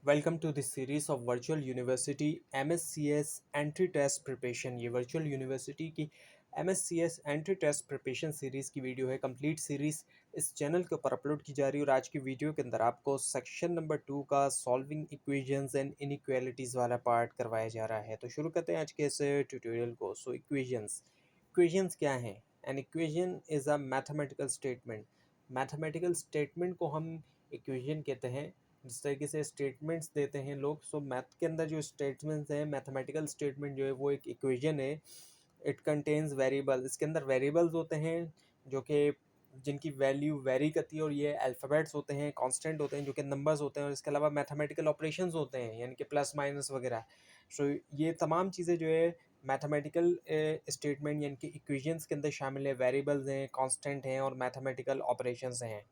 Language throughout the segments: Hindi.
Welcome to this series of virtual university MSCS entry test preparation. ये वर्चुअल यूनिवर्सिटी की MSCS entry test preparation series की वीडियो है। कंप्लीट सीरीज़ इस चैनल के ऊपर अपलोड की जा रही है और आज की वीडियो के अंदर आपको सेक्शन नंबर 2 का सॉल्विंग इक्वेशंस एंड इनइक्वालिटीज़ वाला पार्ट करवाया जा रहा है। तो शुरू करते हैं आज के इस ट्यूटोरियल को। सो इक्वेशंस क्या हैं? An equation is a mathematical statement. Mathematical statement को हम इक्वेशन कहते हैं। जिस तरीके से स्टेटमेंट्स देते हैं लोग, सो मैथ के अंदर जो स्टेटमेंट्स हैं, मैथमेटिकल स्टेटमेंट जो है वो एक इक्वेशन है। इट कंटेन्स वेरिएबल, इसके अंदर वेरिएबल्स होते हैं जो कि जिनकी वैल्यू वेरी करती है, और ये अल्फ़ाबेट्स होते हैं, कांस्टेंट होते हैं जो कि नंबर्स होते हैं, और इसके अलावा मैथमेटिकल ऑपरेशंस होते हैं यानी कि प्लस माइनस वगैरह। सो ये तमाम चीज़ें जो है मैथमेटिकल स्टेटमेंट यानी कि इक्वेशंस के अंदर शामिल है। वेरिएबल्स हैं, कांस्टेंट हैं और मैथमेटिकल ऑपरेशंस हैं।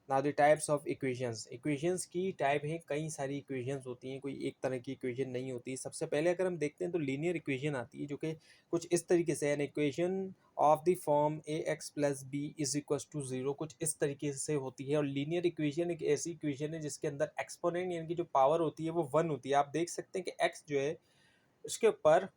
Now the types of equations की टाइप है, कई सारी इक्वेशंस होती हैं, कोई एक तरह की इक्वेशन नहीं होती। सबसे पहले अगर हम देखते हैं तो लीनियर इक्वेशन आती है जो कि कुछ इस तरीके से, an equation of the form ax plus B is equal to 0, कुछ इस तरीके से होती है। और लीनियर इक्वेशन एक ऐसी इक्वेशन है जिसके अंदर एक्सपोनेंट यानी कि जो पावर होती है वो 1 होती है। आप देख सकते हैं कि x जो है इसके ऊपर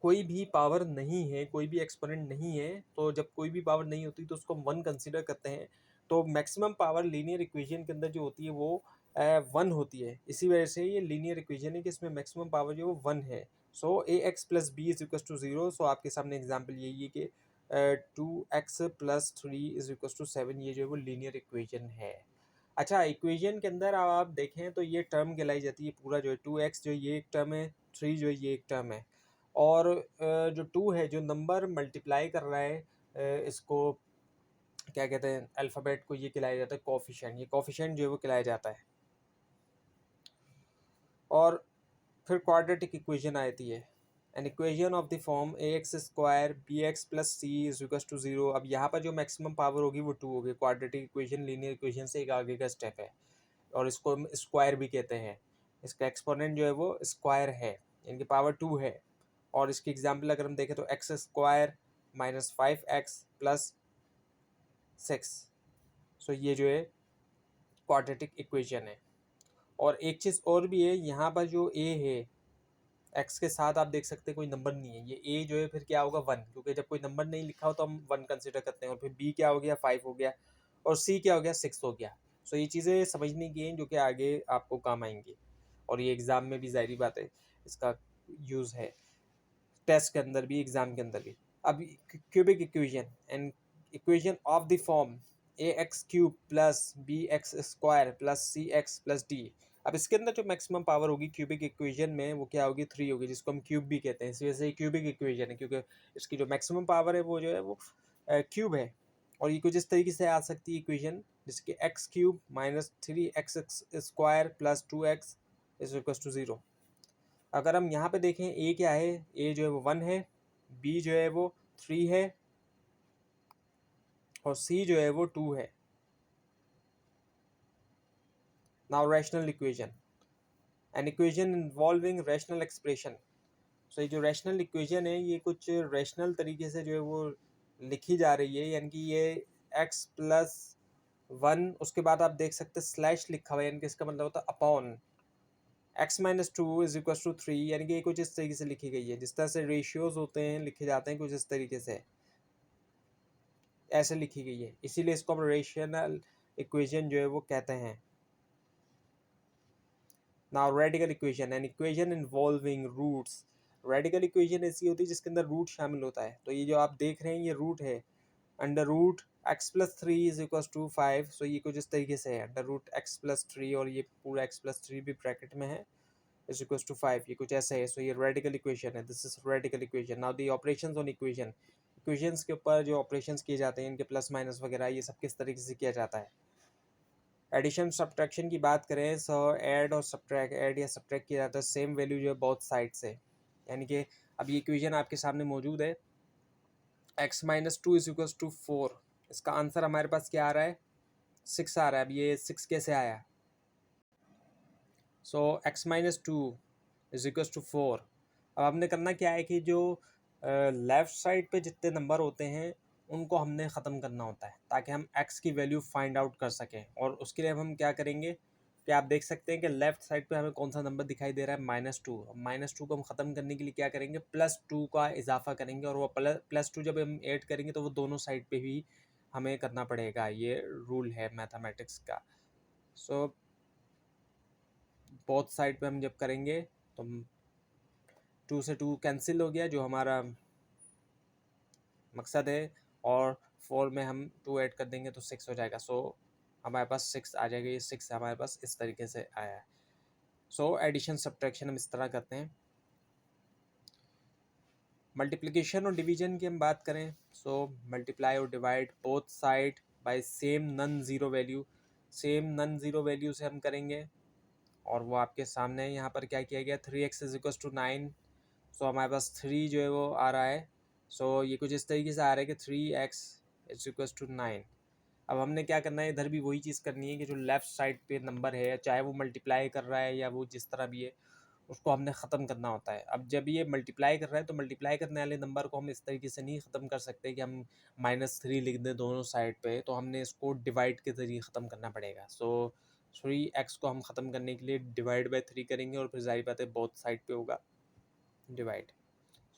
कोई भी पावर नहीं है, कोई भी एक्सपोनेंट नहीं है। तो जब कोई भी पावर नहीं होती तो उसको हम 1 कंसीडर करते हैं। तो मैक्सिमम पावर लीनियर इक्वेशन के अंदर जो होती है वो 1 होती है। इसी वजह से ये लीनियर इक्वेशन है कि इसमें मैक्सिमम पावर जो है वो 1 है। So ax plus B is equal to 0। So आपके सामने एग्जाम्पल यही है कि 2x plus 3 is equal to 7, ये जो है वो लीनियर इक्वेशन है। अच्छा, इक्वेशन के अंदर आप देखें तो ये टर्म कहलाई जाती है, पूरा जो है 2x जो ये एक टर्म है, 3 जो है ये एक टर्म है, और जो 2 है जो नंबर मल्टीप्लाई कर रहा है, इसको क्या कहते हैं, अल्फ़ाबेट को, ये खिलाया जाता है कोफिशिएंट। ये कोफिशिएंट जो है वो खिलाया जाता है। और फिर क्वाड्रेटिक इक्वेशन आती है, an equation of the form ax square bx plus C is equal to 0। अब यहाँ पर जो मैक्सिमम पावर होगी वो 2 होगी। क्वाड्रेटिक इक्वेशन लीनियर इक्वेशन से एक आगे का स्टेप है और इसको हम स्क्वायर भी कहते हैं। इसका एक्सपोनेंट जो है वो स्क्वायर है, इनकी पावर 2 है। और इसकी एग्जाम्पल अगर हम देखें तो x square minus 5x plus 6। सो ये जो है क्वाड्रेटिक इक्वेशन है। और एक चीज़ और भी है, यहाँ पर जो a है, x के साथ आप देख सकते हैं कोई नंबर नहीं है, ये a जो है फिर क्या होगा 1, क्योंकि जब कोई नंबर नहीं लिखा हो तो हम 1 कंसिडर करते हैं। और फिर b क्या हो गया 5 हो गया, और c क्या हो गया 6 हो गया। सो ये चीज़ें समझने की हैं जो कि आगे आपको काम आएंगी, और ये एग्ज़ाम में भी ज़ाहिर बात है इसका यूज़ है, टेस्ट के अंदर भी, एग्जाम के अंदर भी। अब cubic equation, and equation of the form ax cube plus bx square plus cx plus d। अब इसके अंदर जो मैक्सिमम पावर होगी क्यूबिक इक्वेशन में वो क्या होगी 3 होगी, जिसको हम क्यूब भी कहते हैं। इस वजह से क्यूबिक इक्वेशन है क्योंकि इसकी जो मैक्सिमम पावर है वो जो है वो क्यूब है। और ये कुछ इस तरीके से आ सकती है इक्वेशन, जिसके X cube minus 3x square plus 2x is equal to 0। अगर हम यहाँ पे देखें ए क्या है, ए जो है वो 1 है, बी जो है वो 3 है, और सी जो है वो 2 है। Now rational equation, an equation involving rational expression. So ये जो रैशनल इक्वेशन है ये कुछ रैशनल तरीके से जो है वो लिखी जा रही है, यानी कि ये x प्लस 1, उसके बाद आप देख सकते हैं स्लैश लिखा हुआ है, यानी कि इसका मतलब होता है upon x minus 2 is equal to 3, यानी कि ये कुछ इस तरीके से लिखी गई है। जिस तरह से रेशियोज होते हैं लिखे जाते हैं कुछ इस तरीके से ऐसे लिखी गई है, इसीलिए इसको हम रेशनल इक्वेशन जो है वो कहते हैं। Now radical equation, an equation involving roots. Radical equation ऐसी होती है जिसके अंदर रूट शामिल होता है। तो ये जो आप देख रहे हैं ये रूट है, under root X plus 3 is equal to 5। So ये कुछ इस तरीके से है, अंडर रूट एक्स प्लस 3, और ये पूरा एक्स प्लस 3 भी ब्रैकेट में है, इज इक्वल टू 5, ये कुछ ऐसा है। सो ये रेडिकल इक्वेशन है, this is radical equation. Now the operations on equation, equations के ऊपर जो ऑपरेशंस किए जाते हैं, इनके प्लस माइनस वगैरह, ये सब किस तरीके से किया जाता है। एडिशन सब्ट्रैक्शन की बात करें, सो ऐड और सब्ट्रैक्ट, ऐड या सब्ट्रैक्ट किया जाता है सेम वैल्यू जो है बोथ साइड से। यानी कि अब ये इक्वेशन आपके सामने मौजूद है, x minus 2 is equal to 4। इसका आंसर हमारे पास क्या आ रहा है 6 आ रहा है। अब ये 6 कैसे आया, so x minus 2 is equal to 4। अब हमने करना क्या है कि जो लेफ़्ट साइड पे जितने नंबर होते हैं उनको हमने ख़त्म करना होता है ताकि हम x की वैल्यू फाइंड आउट कर सकें। और उसके लिए हम क्या करेंगे कि आप देख सकते हैं कि लेफ्ट साइड पे हमें कौन सा नंबर दिखाई दे रहा है, -2। -2 को हम ख़त्म करने के लिए क्या करेंगे, +2 का इजाफा करेंगे, और वो +2 जब हम ऐड करेंगे तो वो दोनों साइड पे भी हमें करना पड़ेगा। ये रूल है मैथमेटिक्स का। सो बोथ साइड पे हम जब करेंगे तो 2 से 2 कैंसिल हो गया, जो हमारा मकसद है, और 4 में हम 2 ऐड कर देंगे तो 6 हो जाएगा। सो हमारे पास 6 आ जाएगा। ये 6 हमारे पास इस तरीके से आया है। सो एडिशन सब्ट्रैक्शन हम इस तरह करते हैं। मल्टीप्लिकेशन और डिवीजन की हम बात करें, सो मल्टीप्लाई और divide both side by same non zero value. Same non zero value से हम करेंगे, और वो आपके सामने है। यहाँ पर क्या किया गया, 3x = 9। सो हमारे पास 3 जो है वो आ रहा है। सो ये कुछ इस तरीके से आ रहा है कि 3x = 9। अब हमने क्या करना है, इधर भी वही चीज़ करनी है कि जो लेफ़्ट साइड पे नंबर है, चाहे वो मल्टीप्लाई कर रहा है या वो जिस तरह भी है, उसको हमने ख़त्म करना होता है। अब जब ये मल्टीप्लाई कर रहा है तो मल्टीप्लाई करने वाले नंबर को हम इस तरीके से नहीं ख़त्म कर सकते कि हम -3 लिख दें दोनों साइड पे, तो हमने इसको डिवाइड के ज़रिए ख़त्म करना पड़ेगा। सो 3x को हम ख़त्म करने के लिए डिवाइड बाय 3 करेंगे, और फिर ज़ाहिर बात है बोथ साइड पे होगा डिवाइड।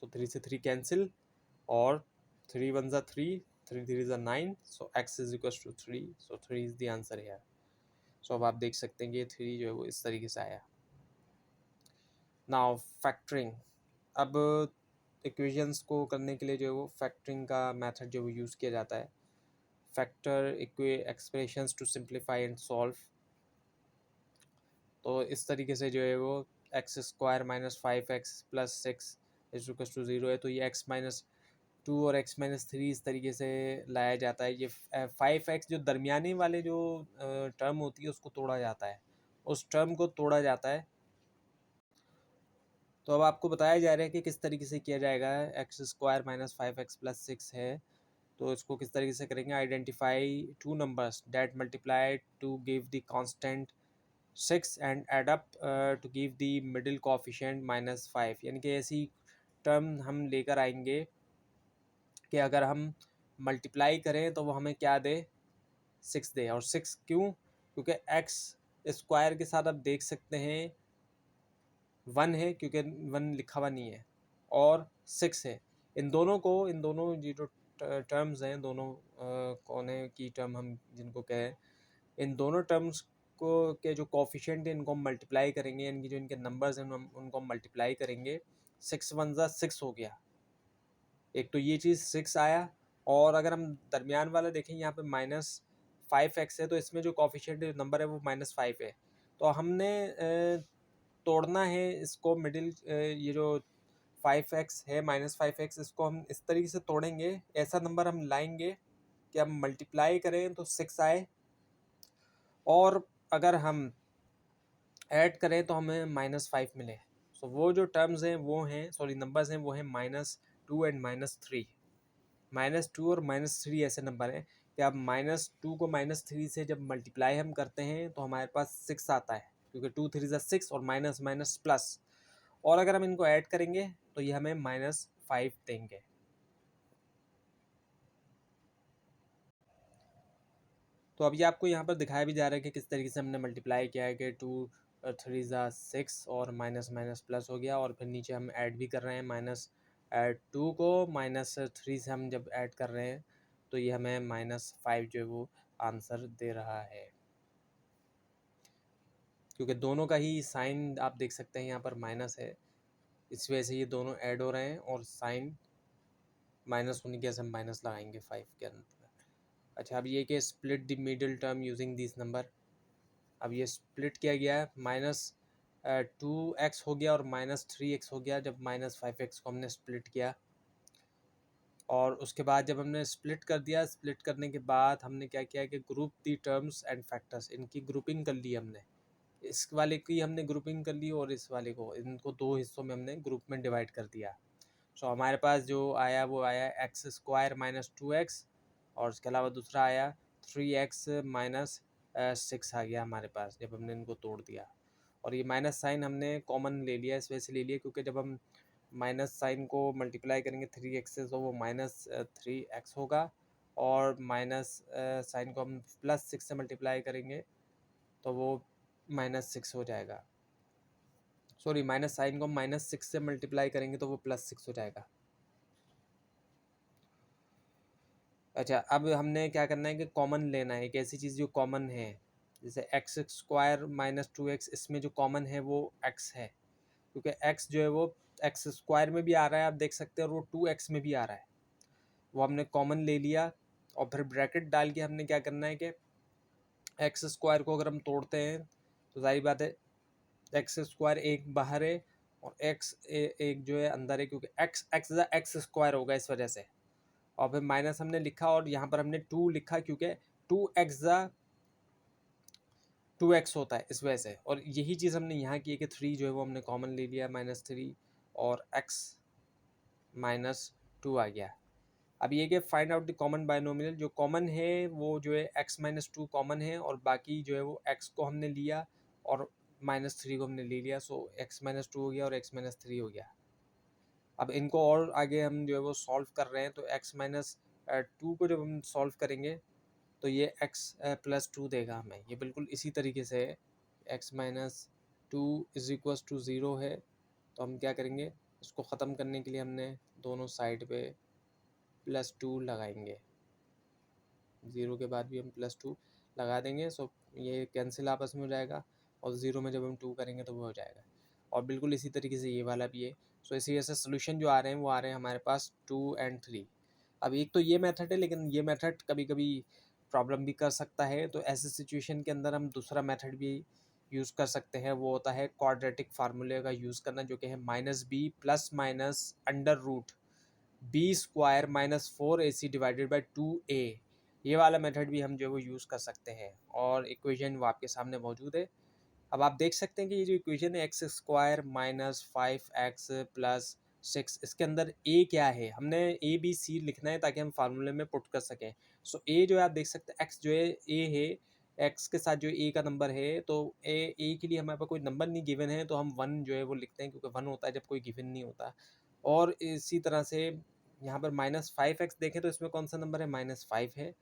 सो 3 से 3 कैंसिल, और 3 1 ज़ा 3, 3 3 ज़ा 9। So x = 3। So 3 is the answer here. So अब आप देख सकते हैं कि 3 जो है वो इस तरीके से आया। Now factoring. अब इक्वेशंस को करने के लिए जो है वो फैक्टरिंग का मेथड जो यूज़ किया जाता है। Factor expressions to simplify and solve. तो इस तरीके से जो है वो x² - 5x + 6 = 0 है, तो ये x-2 और x-3 इस तरीके से लाया जाता है। ये 5x जो दरमियाने वाले जो टर्म होती है उसको तोड़ा जाता है, उस टर्म को तोड़ा जाता है। तो अब आपको बताया जा रहा है कि किस तरीके से किया जाएगा। x² - 5x + 6 है, तो इसको किस तरीके से करेंगे, identify 2 numbers that multiply to give the constant 6 and add up to give the middle coefficient -5। यानी कि ऐसी टर्म हम लेकर आएंगे कि अगर हम मल्टीप्लाई करें तो वो हमें क्या दे, 6 दे। और 6 क्यों, क्योंकि x² के साथ आप देख सकते हैं 1 है, क्योंकि 1 लिखा हुआ नहीं है, और 6 है। इन दोनों ये जो टर्म्स हैं, दोनों कोने की टर्म हम जिनको कहें, इन दोनों टर्म्स को के जो कोएफिशिएंट है इनको हम मल्टीप्लाई करेंगे, इनकी जो इनके नंबर्स हैं उनको हम मल्टीप्लाई करेंगे। 6 1 ज़ा 6 हो गया, एक तो ये चीज़ 6 आया। और अगर हम दरमियान वाला देखें, यहाँ पे -5x है, तो इसमें जो कोएफिशिएंट नंबर है वो -5 है। तो हमने तोड़ना है इसको, मिडिल ये जो 5x है -5x, इसको हम इस तरीके से तोड़ेंगे, ऐसा नंबर हम लाएंगे कि हम मल्टीप्लाई करें तो 6 आए, और अगर हम ऐड करें तो हमें -5 मिले। सो वो जो टर्म्स हैं वो हैं, सॉरी नंबर्स हैं, वो हैं -2 एंड -3। -2 और -3 ऐसे नंबर हैं कि अब -2 को -3 से जब मल्टीप्लाई हम करते हैं तो हमारे पास 6 आता है, क्योंकि 2 3 ज़ा 6 और माइनस माइनस प्लस, और अगर हम इनको ऐड करेंगे तो ये हमें -5 देंगे। तो अब ये आपको यहाँ पर दिखाया भी जा रहा है कि किस तरीके से हमने मल्टीप्लाई किया है कि 2 3 ज़ा 6 और माइनस माइनस प्लस हो गया, और फिर नीचे हम ऐड भी कर रहे हैं -2 को -3 से हम जब ऐड कर रहे हैं तो ये हमें -5 जो है वो आंसर दे रहा है, क्योंकि दोनों का ही साइन आप देख सकते हैं यहाँ पर माइनस है, इस वजह से ये दोनों ऐड हो रहे हैं, और साइन माइनस होने की वजह से हम माइनस लगाएंगे 5 के अंदर। अच्छा, अब ये कि split the middle term using this number. अब ये स्प्लिट किया गया है, -2x हो गया और -3x हो गया जब -5x को हमने स्प्लिट किया। और उसके बाद जब हमने स्प्लिट कर दिया, स्प्लिट करने के बाद हमने क्या किया कि group the terms and factors, इनकी ग्रुपिंग कर ली हमने। इस वाले की हमने ग्रुपिंग कर ली, और इस वाले को, इनको दो हिस्सों में हमने ग्रुप में डिवाइड कर दिया। सो हमारे पास जो आया वो आया x² - 2x, और उसके अलावा दूसरा आया 3x - 6 आ गया हमारे पास जब हमने इनको तोड़ दिया। और ये माइनस साइन हमने कॉमन ले लिया, इस वजह से ले लिया क्योंकि जब हम माइनस साइन को मल्टीप्लाई करेंगे 3x से तो वो -3x होगा, और माइनस साइन को हम +6 से मल्टीप्लाई करेंगे तो वो -6 हो जाएगा। सॉरी, माइनस साइन को -6 से मल्टीप्लाई करेंगे तो वो +6 हो जाएगा। अच्छा, अब हमने क्या करना है कि कॉमन लेना है, एक ऐसी चीज़ जो कॉमन है, जैसे एक्स स्क्वायर -2x, इसमें जो कॉमन है वो x है, क्योंकि x जो है वो एक्स स्क्वायर में भी आ रहा है, आप देख सकते हैं, और वो 2x में भी आ रहा है, वो हमने कॉमन ले लिया। और फिर ब्रैकेट डाल के हमने क्या करना है कि एक्स स्क्वायर को अगर हम तोड़ते हैं तो जाहिर बात है एक्स स्क्वायर एक बाहर है और एक जो है अंदर है, क्योंकि एक्स एक्स स्क्वायर होगा इस वजह से। और फिर माइनस हमने लिखा और यहाँ पर हमने 2 लिखा, क्योंकि 2x होता है इस वजह से। और यही चीज़ हमने यहाँ की है कि 3 जो है वो हमने कॉमन ले लिया, -3 और x -2 आ गया। अब ये कि find out the common binomial, जो कॉमन है वो जो है x -2 कॉमन है, और बाकी जो है वो x को हमने लिया और -3 को हमने ले लिया, सो x -2 हो गया और x -3 हो गया। अब इनको और आगे हम जो है वो सॉल्व कर रहे हैं, तो x-2 को जब हम सॉल्व करेंगे तो ये x+2 देगा हमें, ये बिल्कुल इसी तरीके से है। x-2 = 0 है, तो हम क्या करेंगे, इसको ख़त्म करने के लिए हमने दोनों साइड पे +2 लगाएंगे, 0 के बाद भी हम +2 लगा देंगे, सो ये कैंसिल आपस में हो जाएगा, और 0 में जब हम 2 करेंगे तो वो हो जाएगा। और बिल्कुल इसी तरीके से ये वाला भी है। सो इसी वजह से सोल्यूशन जो आ रहे हैं वो आ रहे हैं हमारे पास 2 और 3। अब एक तो ये मेथड है, लेकिन ये मेथड कभी कभी प्रॉब्लम भी कर सकता है, तो ऐसे सिचुएशन के अंदर हम दूसरा मेथड भी यूज़ कर सकते हैं, वो होता है क्वाड्रेटिक फार्मूले का यूज़ करना, जो कि है -b + -√b² -4ac divided by 2a। ये वाला मेथड भी हम जो है वो यूज़ कर सकते हैं, और इक्वेशन वो आपके सामने मौजूद है। अब आप देख सकते हैं कि ये जो इक्वेशन है x² -5x + 6, इसके अंदर a क्या है, हमने a b c लिखना है ताकि हम फार्मूले में पुट कर सकें। सो a जो है आप देख सकते हैं, x जो है a है, x के साथ जो a का नंबर है, तो a के लिए हमारे पास कोई नंबर नहीं गिवन है, तो हम 1 जो है वो लिखते हैं, क्योंकि 1 होता है जब कोई गिवन नहीं होता। और इसी तरह से यहाँ पर -5x देखें तो इसमें कौन सा नंबर है, -5 है,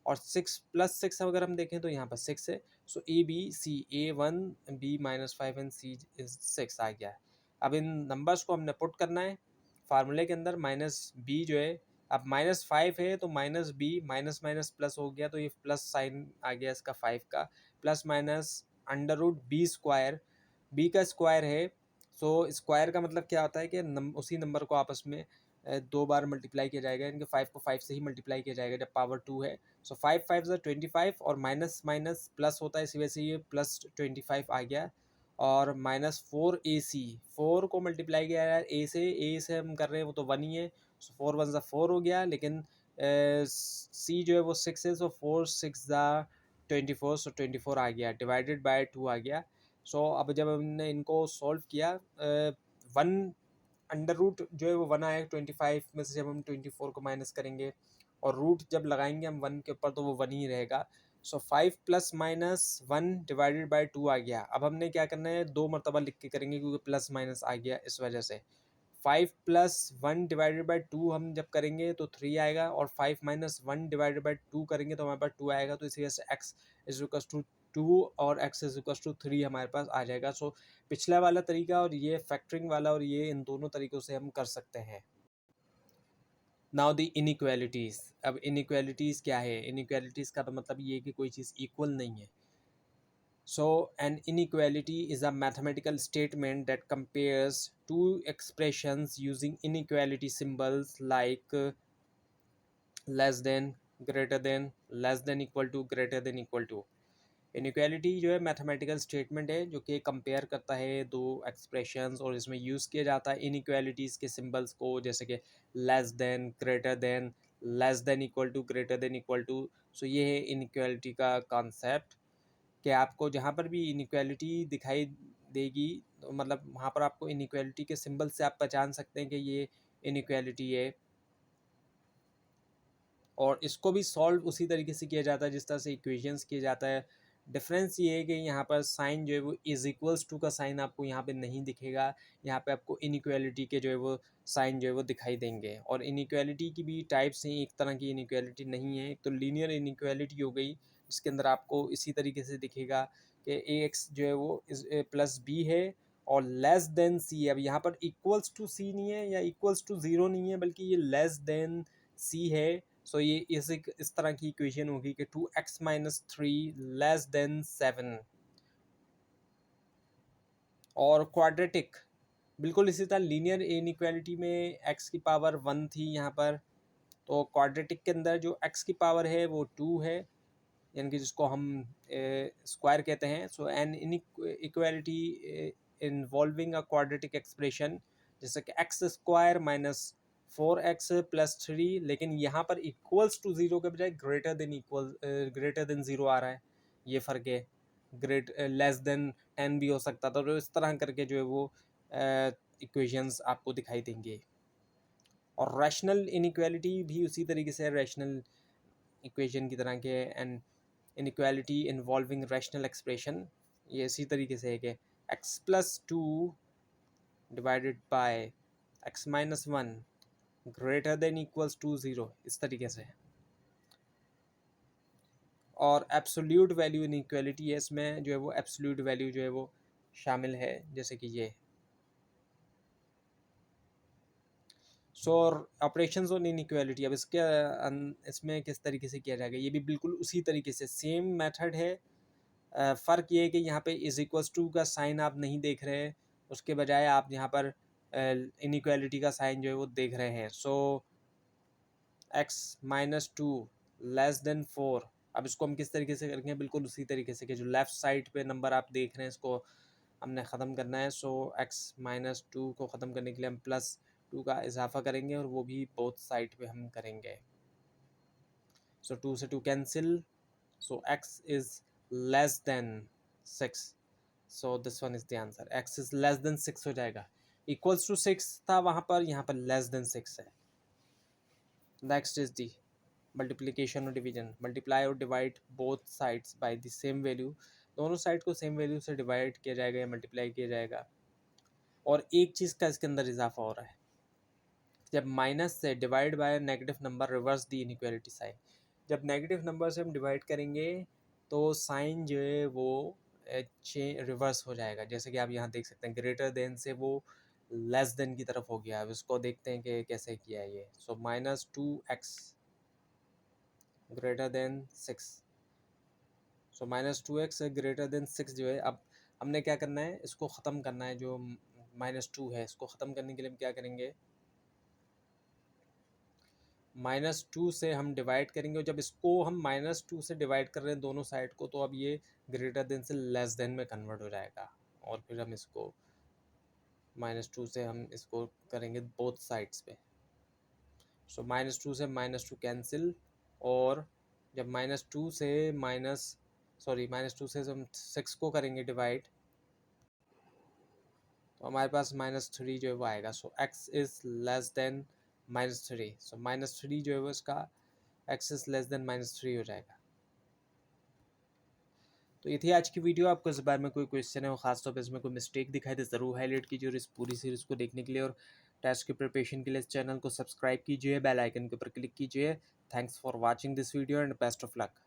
और 6 + 6 अगर हम देखें तो यहाँ पर 6 है। So A B C, A1 B -5 and C is 6 आ गया है। अब इन नंबर्स को हमने पुट करना है फार्मूले के अंदर। -b जो है, अब -5 है तो -b, माइनस माइनस प्लस हो गया, तो ये प्लस साइन आ गया इसका 5 का, +√b², b का स्क्वायर है। सो स्क्वायर का मतलब क्या होता है कि उसी नंबर को आपस में 2 बार मल्टीप्लाई किया जाएगा, इनके 5 को 5 से ही मल्टीप्लाई किया जाएगा जब पावर 2 है। सो 5 5 ज़ा 25, और माइनस माइनस प्लस होता है, इसी वजह से ये +25 आ गया। और -4ac, 4 को मल्टीप्लाई किया है ए से हम कर रहे हैं, वो तो 1 ही है, सो 4 1 ज़ा 4 हो गया, लेकिन सी जो है वो 6 है, सो 4 6 ज़ा 24, सो 24 आ गया, डिवाइडेड बाय 2 आ गया। सो अब जब हमने इनको सॉल्व किया, 1 अंडर रूट जो है वो 1 आएगा 25 में से, जब हम 24 को माइनस करेंगे और रूट जब लगाएंगे हम 1 के ऊपर, तो वो 1 ही रहेगा। सो 5 + -1 डिवाइडेड बाई 2 आ गया। अब हमने क्या करना है, 2 मरतबा लिख के करेंगे, क्योंकि प्लस माइनस आ गया इस वजह से। 5 + 1 डिवाइडेड बाई 2 हम जब करेंगे तो 3 आएगा, और 5 - 1 डिवाइडेड बाई 2 करेंगे तो हमारे पास 2 आएगा, तो इसी वजह से x = 2 और x = 3 हमारे पास आ जाएगा। सो पिछला वाला तरीका और ये फैक्टरिंग वाला, और ये इन दोनों तरीक़ों से हम कर सकते हैं। Now the inequalities. अब इनइक्वालिटीज़ क्या है, इनइक्वालिटीज़ का तो मतलब ये है कि कोई चीज़ इक्वल नहीं है। So an inequality is a mathematical statement that compares two expressions using inequality symbols like less than, greater than, less than equal to, greater than equal to। Inequality जो है मैथमेटिकल स्टेटमेंट है जो कि कंपेयर करता है दो एक्सप्रेशंस, और इसमें यूज़ किया जाता है इनइक्वालिटीज़ के सिंबल्स को, जैसे कि less than, greater than, less than equal to, greater than equal to. So ये है इनइक्वालिटी का कॉन्सेप्ट, कि आपको जहाँ पर भी इनइक्वालिटी दिखाई देगी, तो मतलब वहाँ पर आपको इनइक्वालिटी के सिंबल से आप पहचान सकते हैं कि ये इनइक्वालिटी है। और इसको भी सॉल्व उसी तरीके से किया जाता है जिस तरह से इक्वेशंस किया जाता है। डिफरेंस ये है कि यहाँ पर साइन जो है वो =2 का साइन आपको यहाँ पे नहीं दिखेगा, यहाँ पे आपको इनइक्वालिटी के जो है वो साइन जो है वो दिखाई देंगे। और इनइक्वालिटी की भी टाइप्स हैं, एक तरह की इनइक्वालिटी नहीं है। एक तो लीनियर इनइक्वालिटी हो गई, जिसके अंदर आपको इसी तरीके से दिखेगा कि ए एक्स जो है वो इज प्लस बी है और लेस देन सी है। अब यहाँ पर इक्वल्स टू सी नहीं है या इक्वल्स टू ज़ीरो नहीं है, बल्कि ये लेस देन सी है। सो ये इस तरह की इक्वेशन होगी कि 2x-3 लेस देन 7। और क्वाड्रेटिक बिल्कुल इसी तरह लीनियर इनइक्वालिटी में x की पावर 1 थी यहाँ पर, तो क्वाड्रेटिक के अंदर जो x की पावर है वो 2 है, यानी कि जिसको हम स्क्वायर कहते हैं। So an inequality involving a quadratic expression, जैसे कि x square minus 4x plus 3, लेकिन यहाँ पर इक्वल्स टू ज़ीरो के बजाय ग्रेटर देन ज़ीरो आ रहा है, ये फ़र्क है। लेस देन 10 भी हो सकता था। तो इस तरह करके जो है वो इक्वेशंस आपको दिखाई देंगे। और रैशनल इनइक्वालिटी भी उसी तरीके से रैशनल इक्वेशन की तरह के, and inequality involving rational expression ये इसी तरीके से है कि X plus two divided by X minus one greater than equals to zero, इस तरीके से। और एब्सोल्यूट वैल्यू इनइक्वालिटी है, इसमें जो है वो एब्सोल्यूट वैल्यू जो है वो शामिल है, जैसे कि ये। सो ऑपरेशंस ऑन इनइक्वालिटी, अब इसमें किस तरीके से किया जाएगा, ये भी बिल्कुल उसी तरीके से सेम मेथड है। फ़र्क ये है कि यहाँ पे इज इक्वल्स टू का साइन आप नहीं देख रहे हैं, उसके बजाय आप यहाँ पर इनइक्वालिटी का साइन जो है वो देख रहे हैं। सो x-2 लेस देन 4। अब इसको हम किस तरीके से करेंगे, बिल्कुल उसी तरीके से कि जो लेफ़्ट साइड पे नंबर आप देख रहे हैं इसको हमने ख़त्म करना है। सो x-2 को ख़त्म करने के लिए हम प्लस 2 का इजाफा करेंगे, और वो भी बोथ साइड पे हम करेंगे। सो 2 से 2 cancel, so x is less than 6। So this one is the answer, x is less than 6 हो जाएगा। इक्वल्स टू 6 था वहाँ पर, यहाँ पर लेस देन 6 है। नेक्स्ट इज दी मल्टीप्लिकेशन और डिवीजन। मल्टीप्लाई और divide both sides by the same value, दोनों साइड को सेम वैल्यू से डिवाइड किया जाएगा या मल्टीप्लाई किया जाएगा। और एक चीज़ का इसके अंदर इजाफा हो रहा है, जब माइनस से divide by negative number reverse the inequality sign. जब नेगेटिव नंबर से हम डिवाइड करेंगे तो साइन जो है वो रिवर्स हो जाएगा, जैसे कि आप यहाँ देख सकते हैं ग्रेटर देन से वो लेस देन की तरफ हो गया। अब इसको देखते हैं कि कैसे किया है ये। सो -2x ग्रेटर देन 6। सो -2x ग्रेटर देन 6 जो है, अब हमने क्या करना है, इसको ख़त्म करना है। जो -2 है इसको ख़त्म करने के लिए हम क्या करेंगे, -2 से हम डिवाइड करेंगे, और जब इसको हम -2 से डिवाइड कर रहे हैं दोनों साइड को, तो अब ये ग्रेटर देन से लेस देन में कन्वर्ट हो जाएगा। और फिर हम इसको -2 से हम इसको करेंगे बोथ साइड्स पे। सो -2 से -2 कैंसिल, और जब -2 से -2 से हम 6 को करेंगे डिवाइड, तो हमारे पास -3 जो है वो आएगा। सो x is less than -3। So -3 जो है वो इसका x इज़ लेस देन -3 हो जाएगा। तो ये थी आज की वीडियो। आपको इस बारे में कोई क्वेश्चन है और ख़ास तौर पे इसमें कोई मिस्टेक दिखाई दे ज़रूर हाईलाइट कीजिए, और इस पूरी सीरीज़ को देखने के लिए और टेस्ट की प्रिपरेशन के लिए इस चैनल को सब्सक्राइब कीजिए, बेल आइकन के ऊपर क्लिक कीजिए। Thanks for watching this video and best of luck.